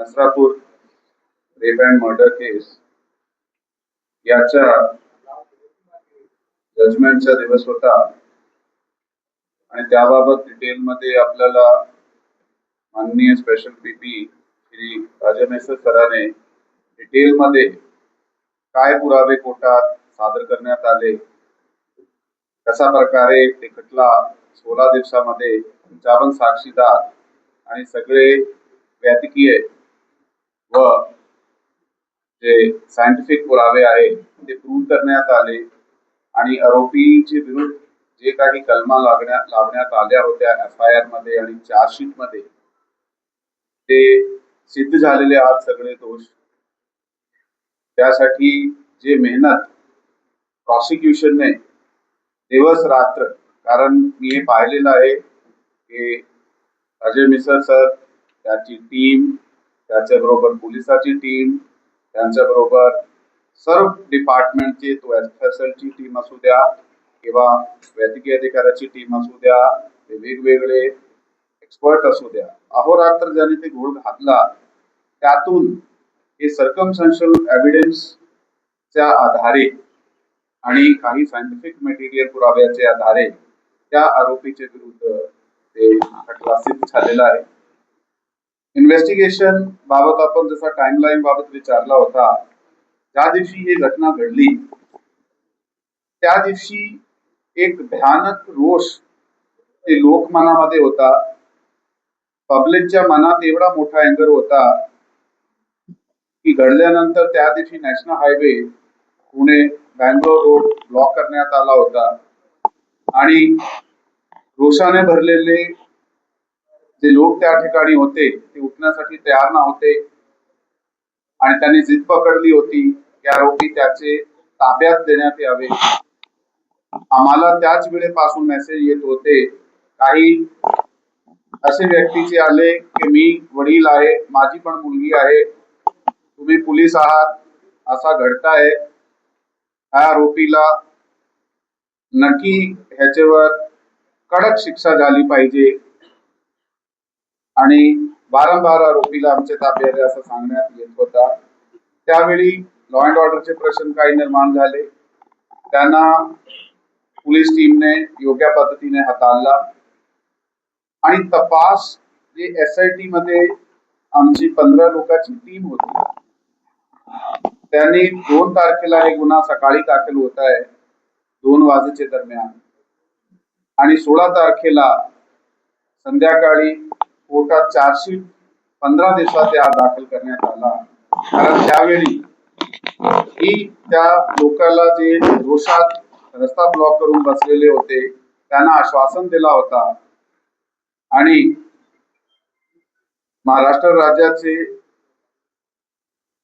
Nasrapur rape and murder केस याच्या जजमेंटचा दिवस होता आणि त्याबाबत डिटेलमध्ये आपल्याला माननीय स्पेशल पीपी श्री राजा मेसर सरांने डिटेलमध्ये काय पुरावे कोर्टात सादर करण्यात आले, कशा प्रकारे ते खटला 16 दिवसामध्ये 55 साक्षीदार आणि सगळे वैद्यकीय व जे सायंटिफिक पुरावे आहे ते प्रूव्ह करण्यात आले आणि आरोपीचे विरुद्ध जे काही कलमा लावण्यात आल्या होत्या FIR मध्ये आणि चार्जशीट मध्ये ते सिद्ध झालेले आज सगळे दोष. त्यासाठी जे मेहनत प्रॉसिक्युशनने दिवस रात्र, कारण मी हे पाहिलेलं आहे की अजय मिसर सर, त्याची टीम, त्याच्याबरोबर पोलिसाची टीम, त्यांच्याबरोबर सर्व डिपार्टमेंटची, तो FSLची टीम असू द्या किंवा वैद्यकीय अधिकाऱ्याची टीम असू द्या, ते वेगवेगळे एक्सपर्ट असू द्या, अहोरात्र ज्यांनी ते घोळ घातला. त्यातून हे सर्कमस्टन्शियल एव्हिडन्सच्या आधारे आणि काही सायंटिफिक मटेरियल पुराव्याच्या आधारे त्या आरोपीचे विरुद्ध ते खटला सिद्ध झालेला आहे. इन्व्हेस्टिगेशन बाबत आपण जसा टाइमलाईन बाबत विचारला होता, ज्या दिवशी ही घटना घडली त्या दिवशी एक भयानक रोष ते लोकमनामध्ये होता. पब्लिकच्या मनात एवढा मोठा अँगर होता की घडल्यानंतर त्या दिवशी national highway Pune Bangalore road block करण्यात आला होता आणि रोषाने भरलेले जे लोक त्या ठिकाणी होते ते उठण्यासाठी तयार नव्हते आणि त्यांनी जिद पकडली होती की आरोपी त्याचे ताब्यात देण्यात यावे. आम्हाला त्याच वेळेपासून मेसेज येत होते, काही असे व्यक्तीचे आले की मी वडील आहे, माझी पण मुलगी आहे, तुम्ही पोलीस आहात, असा घडताय, ह्या आरोपीला नक्की ह्याच्यावर कडक शिक्षा झाली पाहिजे आणि वारंवार आरोपीला आमच्या ताब्यात असं सांगण्यात येत होता. त्यावेळी लॉ अँड ऑर्डरचे प्रश्न काही निर्माण झाले. त्यांना पोलीस टीमने योग्य पद्धतीने हाताळला आणि तपास जे SIT मध्ये आमची 15 लोकांची टीम होती, त्यांनी 2 तारखेला हे गुन्हा सकाळी दाखल होत आहे 2 वाजेच्या दरम्यान आणि 16 तारखेला संध्याकाळी कोर्टात चार्जशीट 15 दिवसात या दाखल करण्यात आला. कारण त्यावेळी ही त्या लोकांना जे रोषात रस्ता ब्लॉक करून बसलेले होते त्यांना आश्वासन दिला होता आणि महाराष्ट्र राज्याचे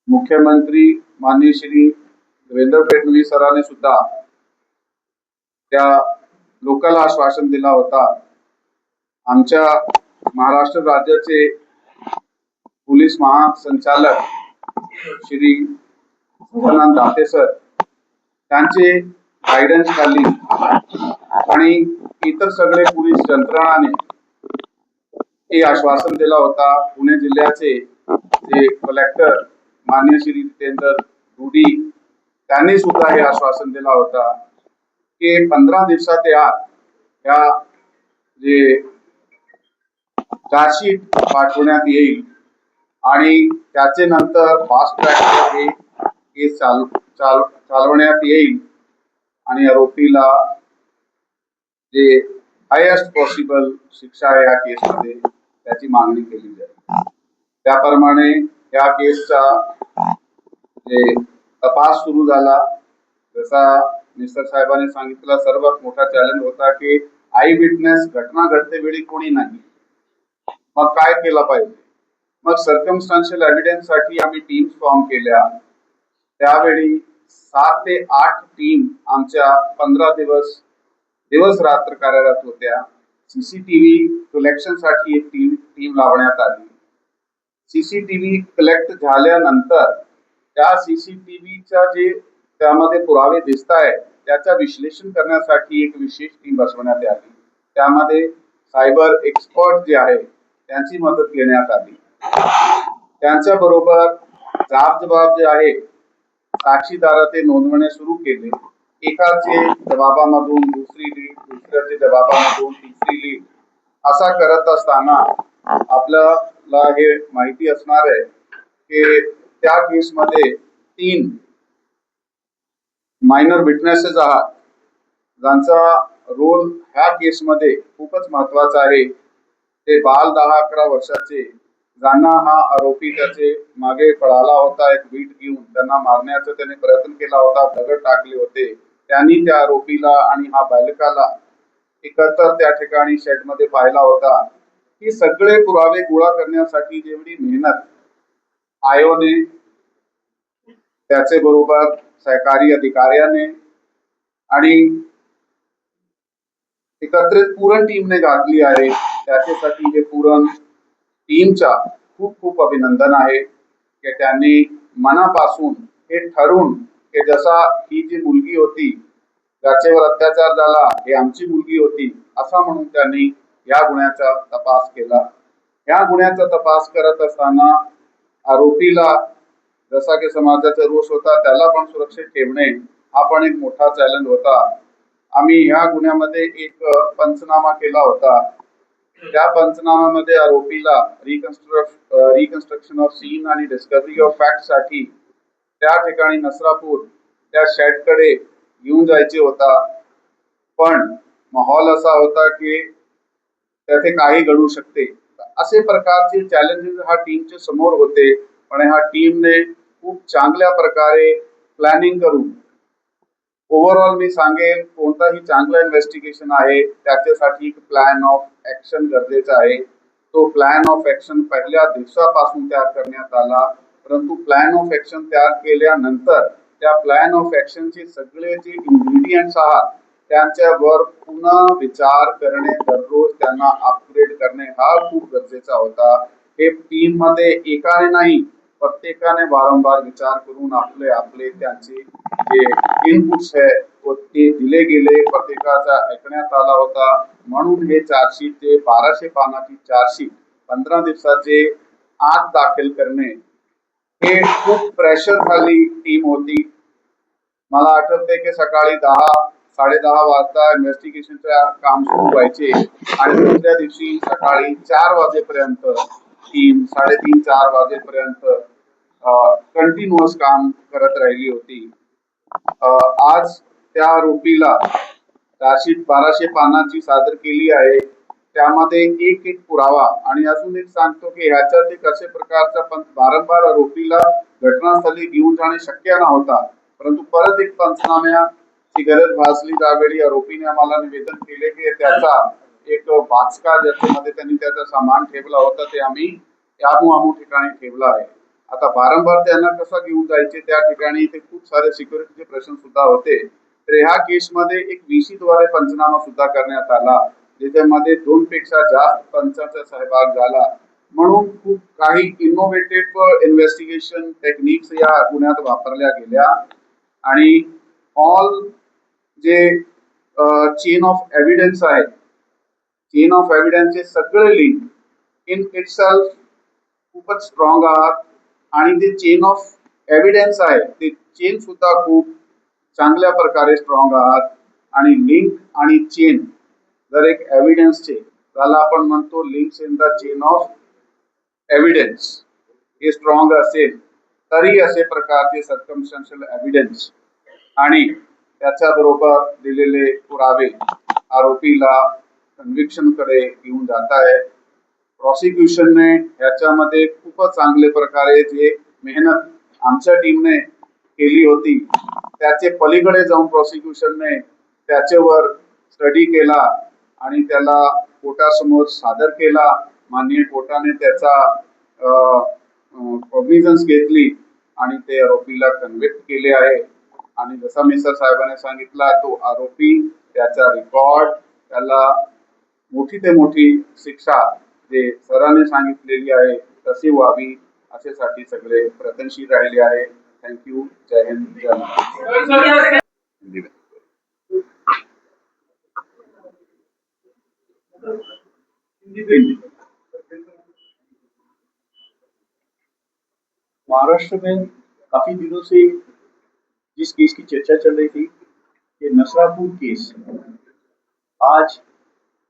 मुख्यमंत्री माननीय श्री देवेंद्र फडणवीस सरांनी सुद्धा त्या लोकांना आश्वासन दिला होता. आमच्या महाराष्ट्र राज्याचे पोलीस महासंचालक श्री सदानंद दाते सर, त्यांचे गायडन्स खाली आणि इतर सगळे पोलीस यंत्रणाने हे आश्वासन दिला होता. पुणे जिल्ह्याचे जे कलेक्टर माननीय श्री जितेंद्र दुडी, त्यांनी सुद्धा हे आश्वासन दिला होता की 15 दिवसात या जे चार्जशीट पाठवण्यात येईल आणि त्याचे नंतर फास्ट ट्रॅक हे केस चालवण्यात येईल आणि आरोपीला जे हायेस्ट पॉसिबल शिक्षा आहे या केसमध्ये त्याची मागणी केली जाईल. त्याप्रमाणे या केसचा जे तपास सुरू झाला. जसा मिस्टर साहेबांनी सांगितलं, सर्वात मोठा चॅलेंज होता की आय विटनेस, घटना घडते वेळी कोणी नाही, मग काय केलं पाहिजे. मग सर्कमस्टान्शियल एव्हिडन्स साठी आम्ही टीम्स फॉर्म केल्या. त्यावेळी 7 ते 8 टीम आमच्या 15 दिवस रात्र कार्यरत होत्या. CCTV कलेक्शन साठी एक टीम लावण्यात आली. CCTV कलेक्ट झाल्यानंतर त्या CCTVच्या जे त्यामध्ये पुरावे दिसत आहेत त्याचा विश्लेषण करण्यासाठी एक विशेष टीम बसवण्यात आली. त्यामध्ये सायबर एक्सपर्ट जे आहे त्यांची मदत घेण्यात आली त्यांच्या बरोबर जाब जे आहे साक्षीदार ते नोंदवणे सुरू केले. एकाचे जबाबामधून दुसरी लीड, दुसऱ्याचे जबाबामधून तिसरी लीड, असा करत असताना आपल्याला हे माहिती असणार आहे की त्या केसमध्ये 3 मायनर विटनेसेस आहात ज्यांचा रोल ह्या केसमध्ये खूपच महत्वाचा आहे. ते बाल 10-11 वर्षाचे, ज्यांना हा आरोपी त्याचे मागे पळाला होता, एक वीट घेऊन त्यांना मारण्याचा त्याने प्रयत्न केला होता, दगड टाकले होते. त्यांनी त्या आरोपीला आणि हा बालकाला एकत्र त्या ठिकाणी शेडमध्ये पाहिला होता. ही सगळे पुरावे गोळा करण्यासाठी जेवढी मेहनत आयोने, त्याचे बरोबर सहकारी अधिकाऱ्याने आणि एकत्रित पूर्ण टीमने घातली आहे, त्याच्यासाठी हे पूर्ण टीमचा खूप खूप अभिनंदन आहे की त्यांनी मनापासून हे ठरवून की जसा ही जी मुलगी होती ज्याच्यावर अत्याचार झाला ही आमची मुलगी होती असा म्हणून त्यांनी या गुन्ह्याचा तपास केला. या गुन्ह्याचा तपास करत असताना आरोपीला जसा की समाजाचा रोष होता त्याला पण सुरक्षित ठेवणे हा पण एक मोठा चॅलेंज होता. आम्ही ह्या गुन्ह्यामध्ये एक पंचनामा केला होता. त्या पंचनाम्यामध्ये आरोपीला रिकन्स्ट्रक्शन ऑफ सीन आणि डिस्कव्हरी ऑफ फॅक्ट साठी त्या ठिकाणी नसरापूर त्या शेडकडे घेऊन जायचे होता. पण माहोल असा होता की त्याचे काही घडू शकते. असे प्रकारचे चॅलेंजेस हा टीमच्या समोर होते. पण ह्या टीमने खूप चांगल्या प्रकारे प्लॅनिंग करून ओव्हरऑल मी सांगेल कोणताही चांगला इन्व्हेस्टिगेशन आहे त्याच्यासाठी एक प्लॅन ऑफ ऍक्शन गरजेचा आहे. तो प्लॅन ऑफ ऍक्शन पहिल्या दिवसापासून तयार करण्यात आला. परंतु प्लॅन ऑफ ऍक्शन तयार केल्यानंतर त्या प्लॅन ऑफ ऍक्शनचे सगळे जे इन्ग्रेडियंट्स आहात त्यांच्यावर पुन्हा विचार करणे, दररोज त्यांना अपग्रेड करणे हा खूप गरजेचा होता. हे टीम मध्ये एकाने नाही प्रत्येकाने वारंवार विचार करून आपले आपले त्यांचे जे इनपुट्स आहे ते दिले गेले, प्रत्येकाचा ऐकण्यात आला होता. म्हणून हे चार्जशीट जे 1200 पानाची चार्जशीट 15 दिवसाचे आत दाखल करणे हे खूप प्रेशर खाली टीम होती. मला आठवते की सकाळी 10-10:30 वाजता इन्व्हेस्टिगेशनचं काम सुरू व्हायचे आणि दुसऱ्या दिवशी सकाळी 4 वाजेपर्यंत टीम 3:30-4 वाजेपर्यंत कंटिन्युअस काम करत राहिली होती. आज त्या आरोपीला चार्जशीट 1200 पानाची सादर केली आहे. त्यामध्ये एक एक पुरावा आणि अजून एक सांगतो की ह्याच्यात एक असे प्रकारचा पण वारंवार आरोपीला घटनास्थळी घेऊन जाणे शक्य नव्हता. परंतु परत एक पंचनाम्याची गरज भासली त्यावेळी आरोपीने आम्हाला निवेदन केले की त्याचा एक बाचका ज्याच्यामध्ये त्यांनी त्याचा सामान ठेवला होता ते आम्ही आमू ठिकाणी ठेवला आहे. आता वारंवार त्यांना कसं घेऊन जायचे त्या ठिकाणी ते खूप सारे सिक्युरिटीचे प्रश्न सुद्धा होते. तर ह्या केसमध्ये एक VC द्वारे पंचनामा सुद्धा करण्यात आला ज्याच्यामध्ये 2 पेक्षा जास्त पंचांचा सहभाग झाला. म्हणून खूप काही इनोव्हेटिव्ह इन्व्हेस्टिगेशन टेक्निक्स या गुन्ह्यात वापरल्या गेल्या आणि ऑल जे चेन ऑफ एव्हिडन्स आहे, चेन ऑफ एव्हिडन्सचे सगळे लिंक इन इटसेल्फ खूपच स्ट्रॉंग आहात आणि ते चेन ऑफ एव्हिडन्स आहे ते चेन सुद्धा खूप चांगल्या प्रकारे स्ट्रॉंग आहात. आणि लिंक आणि चेन जर एक एव्हिडन्सचे त्याला आपण म्हणतो links in the chain of evidence हे स्ट्रॉंग असेल तरी असे प्रकारचे सर्कमस्टन्शियल एव्हिडन्स आणि त्याच्या बरोबर दिलेले पुरावे आरोपीला कन्व्हिक्शन कडे घेऊन जात आहे. प्रॉसिक्युशनने याच्यामध्ये खूपच चांगले प्रकारे जे मेहनत आमच्या टीमने केली होती त्याचे पलीकडे जाऊन प्रॉसिक्युशनने त्याच्यावर स्टडी केला आणि त्याला कोर्टासमोर सादर केला. माननीय कोर्टाने त्याचा कॉग्निझन्स घेतली आणि ते आरोपीला कन्व्हिक्ट केले आहे. आणि जसा मिसर साहेबांनी सांगितला तो आरोपी त्याचा रेकॉर्ड त्याला मोठी ते मोठी शिक्षा जे सरांनी सांगितलेली आहे तशी व्हावी अशासाठी सगळे प्रयत्नशील राहिले आहे. थँक्यू. जय हिंद. जय महाराष्ट्र. हिंदी महाराष्ट्र में काफी दिनों से जिस केस की चर्चा चल रही थी, ये नसरापुर केस आज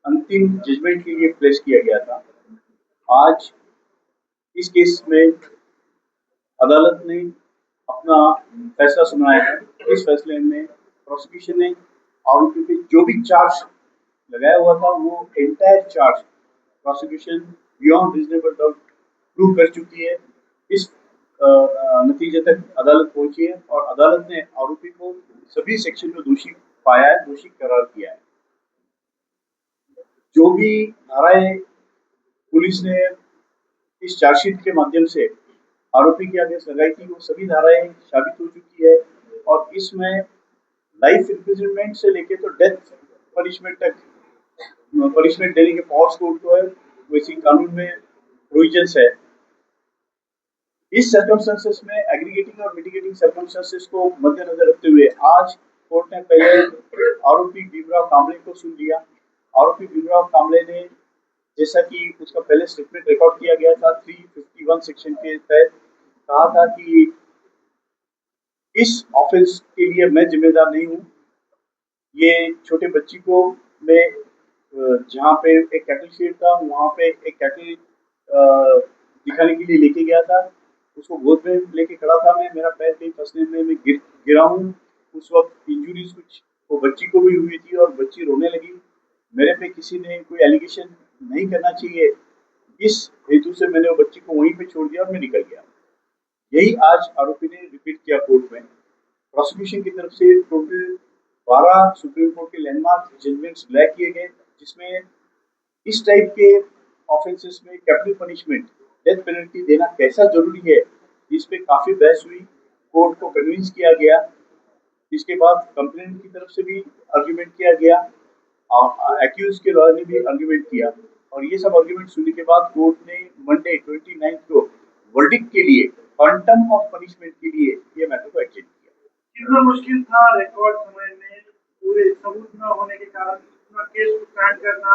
अंतिम जजमेंट के लिए प्लेस किया गया था। आज इस केस में अदालत ने अपना फैसला सुनाया है। इस फैसले में प्रोसिक्यूशन ने आरोपी पे जो भी चार्ज लगाया हुआ था वो entire charge prosecution beyond reasonable doubt prove कर चुकी है। इस नतीजे तक अदालत पहुंची है और अदालत ने आरोपी को सभी सेक्शन में दोषी पाया है, दोषी करार किया है। जो भी धाराएं पुलिस ने इस चार्जशीट के माध्यम से आरोपी के अगेंस्ट लगाई थी वो सभी धाराएं साबित हो चुकी है और इसमें लाइफ इम्प्रिजनमेंट से लेके तो डेथ पनिशमेंट तक पनिशमेंट देने के पावर्स कोर्ट को है, वैसी कानून में प्रोविजंस है। इस सर्कमस्टेंसेस में एग्रीगेटिंग और मिटिगेटिंग सर्कमस्टेंसेस को मद्देनजर रखते हुए आज कोर्ट ने पहले आरोपी भीमराव कांबळे को सुन लिया। आरोपी भीमराव कांबळे ने जैसा कि उसका पहले स्टेटमेंट रिकॉर्ड किया गया था 351 सेक्शन के तहत कहा था कि इस ऑफेंस के लिए मैं जिम्मेदार नहीं हूँ। ये छोटे बच्ची को मैं जहाँ पे एक कैटल शेड था वहाँ पे एक कैटल दिखाने के लिए लेके गया था। उसको गोद में लेके खड़ा था मैं, मेरा पैर कहीं फंसने में मैं गिरा हूँ। उस वक्त इंजुरीज कुछ वो बच्ची को भी हुई थी और बच्ची रोने लगी। मेरे पे किसी ने कोई एलिगेशन नहीं करना चाहिए, इस हेतु से मैंने वो बच्ची को वहीं पे छोड़ दिया और मैं निकल गया। यही आज आरोपी ने रिपीट किया कोर्ट में। प्रोसिक्यूशन की तरफ से टोटल 12 सुप्रीम कोर्ट के लैंडमार्क जजमेंट्स ब्लैक किए गए, जिसमें इस टाइप के ऑफेंसेस में कैपिटल पनिशमेंट डेथ पेनल्टी देना कैसा जरूरी है, इस पे काफी बहस हुई, कोर्ट को कन्विंस किया गया। इसके बाद कंप्लेंट की तरफ से भी आर्ग्यूमेंट किया गया और एक्यूज के लॉयर ने भी आर्ग्यूमेंट किया और ये सब आर्ग्यूमेंट सुनने के बाद कोर्ट ने मंडे 29 को वर्डिक्ट के लिए क्वांटम ऑफ पनिशमेंट के लिए ये मैटर को एक्सटेंड किया। कितना मुश्किल था रिकॉर्ड समझने, पूरे सबूत न होने के कारण इतना केस को स्टैंड करना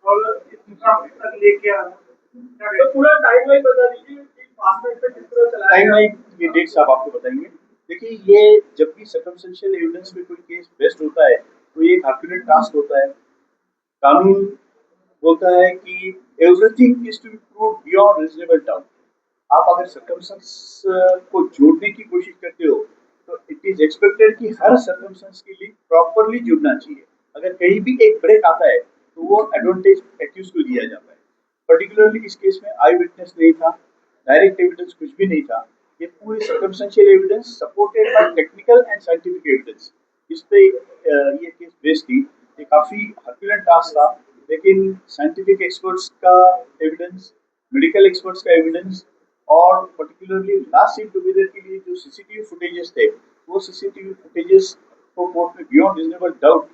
और इतना तक लेके आना। तो पूरा टाइमलाइन बता दीजिए कि पासपोर्ट पे किस तरह चलाया। टाइमलाइन ये डेट्स आप आपको बताएंगे। देखिए, ये जब भी सर्कमस्टेंशियल एविडेंस पे कोई केस बेस्ट होता है तो ये एक हरक्यूलेन टास्क होता है। कानून बोलता है कि everything is to be proved beyond reasonable doubt. आप अगर सर्कमस्टेंस को जोड़ने की कोशिश करते हो तो इट इज एक्सपेक्टेड कि हर सर्कमस्टेंस के लिए प्रॉपरली जुड़ना चाहिए। अगर कहीं भी एक ब्रेक आता है तो वो एडवांटेज एक्यूज को दिया जाता है। पर्टिकुलरली इस केस में आई विटनेस नहीं था, डायरेक्ट एविडेंस कुछ भी नहीं था। ये पूरी circumstantial evidence supported by technical and scientific evidence, इस पे ये केस बेस्ड थी। ये काफी हरक्यूलेन टास्क था, लेकिन साइंटिफिक एक्सपर्ट्स का एविडेंस, मेडिकल एक्सपर्ट्स का एविडेंस और पर्टिकुलरली लास्ट सीन टुगेदर के लिए जो सीसीटीवी फुटेजेस थे वो सीसीटीवी फुटेजेस को कोर्ट में बियॉन्ड रीजनेबल डाउट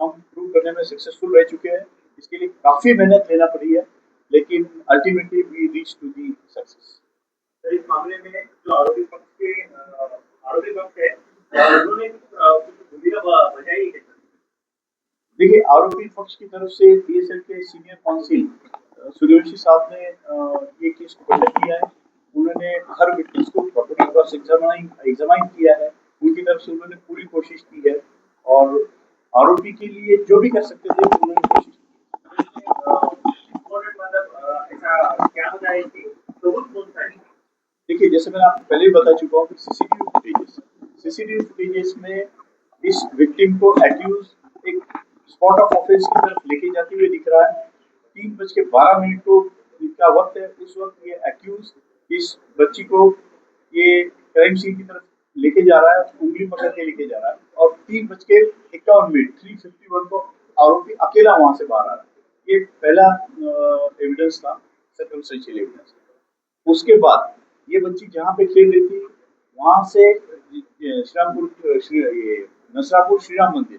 हम प्रूव करने में सक्सेसफुल रह चुके हैं। इसके लिए काफी मेहनत लेना पड़ी है, लेकिन ultimately we reach to the success. इस मामले में जो आरोपी पक्ष है उन्होंने कुछ भूमिका बजाई है। देखिए, आरोपी पक्ष की तरफ से पीएसएल के सीनियर काउंसिल सूर्यवंशी साहब ने ये केस को पकड़ लिया है। उन्होंने हर विटनेस को प्रॉपर्ली क्रॉस एग्जामाइन किया है। उनकी तरफ से उन्होंने पूरी कोशिश की है और आरोपी के लिए जो भी कर सकते थे उन्होंने कोशिश की। ऐसा क्या होता है कि सबूत कौन सा है? देखिए, जैसे मैंने आपको पहले ही बता चुका हूँ कि सीसीटीवी फुटेजेस में इस विक्टिम को एक्यूज एक स्पॉट ऑफ ऑफेंस की तरफ लेके जाते हुए दिख रहा है। 3:12 को का वक्त है। उस वक्त ये एक्यूज इस बच्ची को ये क्राइम सीन की तरफ लेके जा रहा है, उंगली पकड़ के लेके जा रहा है और 3:51 3:51 को आरोपी अकेला वहां से बाहर आ रहा है। ये पहला एविडेंस था, सर्कमस्टेंशियल एविडेंस। उसके बाद ये बच्ची जहाँ पे खेल रही थी वहां से नसरापुर श्री राम मंदिर,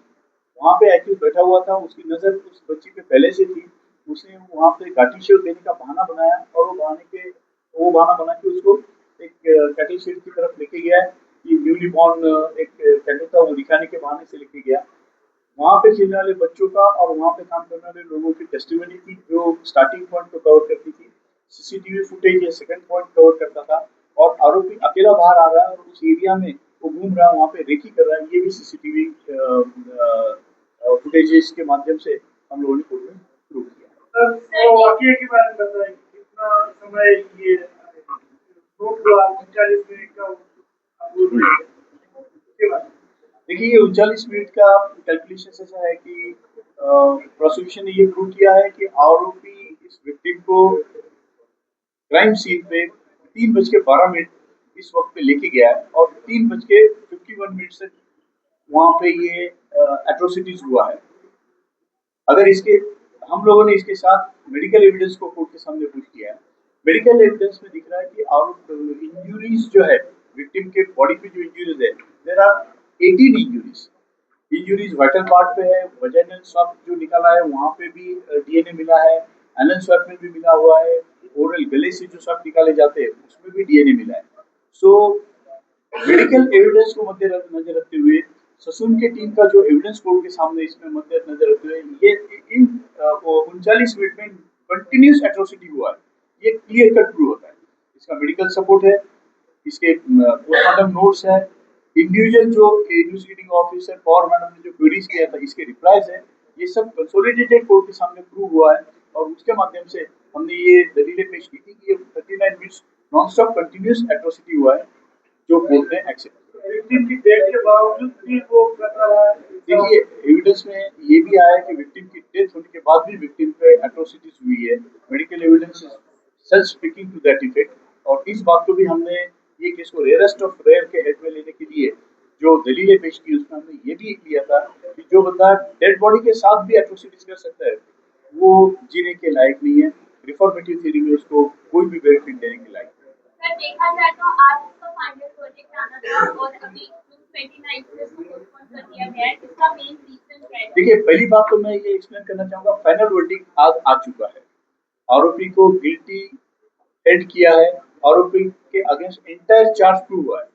वहां पे एक्यूज बैठा हुआ था। उसकी नजर उस बच्ची पे पहले से थी। उसने वहां पे घाटी शेड देने का बहाना बनाया और वो बहाना बना के उसको एक कैटल शेड की तरफ लेके गया है। ये न्यूली बॉर्न एक कैटल था, वो दिखाने के बहाने से लेके गया। वहां पे खेलने वाले बच्चों का और वहां पे काम करने वाले लोगों की टेस्टिमनी थी जो स्टार्टिंग पॉइंट को कवर करती थी। सीसीटीवी फुटेज ये सेकंड पॉइंट कवर करता था। और आरोपी अकेला बाहर आ रहा है और उस एरिया में वो घूम रहा है, वहाँ पे रेकी कर रहा है। ये भी सीसीटीवी फुटेजेस के माध्यम से हम लोगों ने कोर्ट में प्रूव किया। सर वो वाकये के बारे में बताएं, कितना समय ये शूट हुआ, 39 मिनट का आप बोल रहे हैं उसके बाद। देखिए, ये 39 मिनट का कैलकुलेशन ऐसा है कि प्रोसिक्यूशन ने ये प्रूव किया है कि आरोपी इस विक्टिम को क्राइम सीन पे 3:12 इस वक्त पे लेके गया है और 3:51 से वहाँ पे ये एट्रोसिटीज हुआ है। अगर इसके हम लोगों ने इसके साथ मेडिकल एविडेंस को कोर्ट के सामने पुट किया है। मेडिकल एविडेंस में दिख रहा है कि आरोप इंजुरीज जो है विक्टिम के बॉडी पे जो इंजुरीज है, there are 18 injuries. Injuries vital part पे है, वजाइनल स्वाब जो निकाला है वहाँ पे भी डीएनए मिला है, एनल स्वाब में भी मिला हुआ है, ओरल गले से जो स्वाब निकाले जाते हैं उसमें भी डीएनए मिला है। सो मेडिकल एविडेंस को मद्देनजर रखते हुए ससून के टीम का जो एविडेंस कोर्ट के सामने इसमें मद्देनजर रखते हुए ये इन 39 मिनट में कंटिन्यूस एट्रोसिटी हुआ है, ये क्लियर कट प्रूव होता है। इसका मेडिकल सपोर्ट है, इसके पोस्टमार्टम नोट्स है, इंडिविजुअल जो इन्वेस्टिगेटिंग ऑफिसर पॉवर मैडम ने जो क्वेरीज किया था इसके रिप्लाईज है, ये सब कंसोलिडेटेड कोर्ट के सामने प्रूव हुआ है और उसके माध्यम से हमने ये दलीलें पेश की थी कि ये 39 minutes non stop continuous atrocity हुआ है जो कोर्ट ने एक्सेप्ट किया। विक्टिम की डेथ के बावजूद भी वो कर रहा है। देखिए, एविडेंस में ये भी आया है कि विक्टिम की डेथ होने के बाद भी विक्टिम पे एट्रोसिटीज हुई है। Medical evidence self speaking to that effect. और इस बात को भी हमने ये केस को रेयरेस्ट ऑफ रेयर के हेड में लेने के लिए जो दलीलें पेश की उसमें हमने ये भी लिया था कि जो बंदा डेड बॉडी के साथ भी एट्रोसिटीज कर सकता है वो जीने के लायक नहीं है। रिफॉर्मेटिव थ्योरी में उसको कोई भी बेनिफिट देने के लायक नहीं है। सर देखा जाए तो आज उसका फाइनल प्रोजेक्ट आना था और अभी 29 से उसको पोस्टपोन कर दिया गया है, इसका मेन रीजन क्या है? देखिए, पहली बात तो मैं ये एक्सप्लेन करना चाहूंगा, फाइनल वर्डिक्ट आज आ चुका है। आरोपी को गिल्टी एंड किया है, आरोपी के अगेंस्ट एंटायर चार्ज प्रूव हुआ है।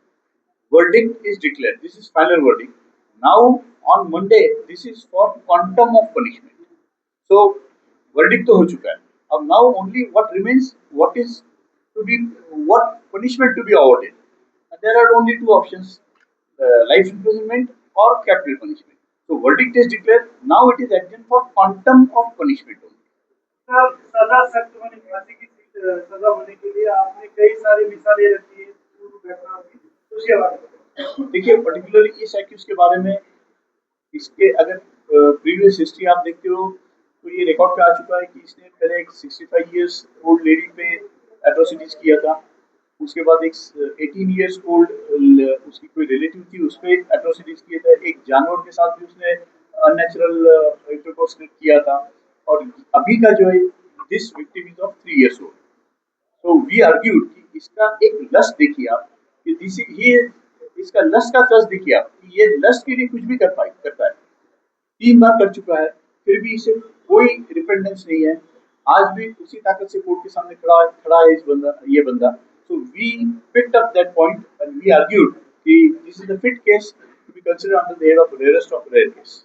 Verdict is declared, this is final verdict. Now on Monday this is for quantum of punishment. So verdict तो हो चुका है, अब now only what remains, what is to be, what punishment to be awarded. There are only two options, life imprisonment or capital punishment. So verdict is declared. Now it is adjourned for quantum of punishment only. Sir सजा सख्त होने, फांसी की सजा होने के लिए आपने कई सारी मिसालें रखी है पूर्व घटनाओं की, उसके बारे में। देखिए, पर्टिकुलरली इस एक्यूज के बारे में इसके अगर प्रीवियस हिस्ट्री आप देखते हो तो ये रिकॉर्ड पे आ चुका है कि इसने पहले एक 65 इयर्स ओल्ड लेडी पे एट्रोसिटीज किया था। उसके बाद एक 18 इयर्स ओल्ड उसकी कोई रिलेटिव थी उस पर एट्रोसिटीज किए थे। एक जानवर के साथ भी उसने अननेचुरल इंटरकोर्स किया था। और अभी का जो है this victim is of 3 years old. तो वी आर्ग्यूड कि इसका एक लस्ट देखिए आप कि दिस ये इसका लस्ट का ट्रस्ट देखिए आप कि ये लस्ट के लिए कुछ भी करता है। 3 बार कर चुका है फिर भी इसे कोई रिपेंडेंस नहीं है। आज भी उसी ताकत से कोर्ट के सामने खड़ा है ये बंदा। So we picked up that point and we argued that this is a fit case to be considered under the head of rarest of rare case.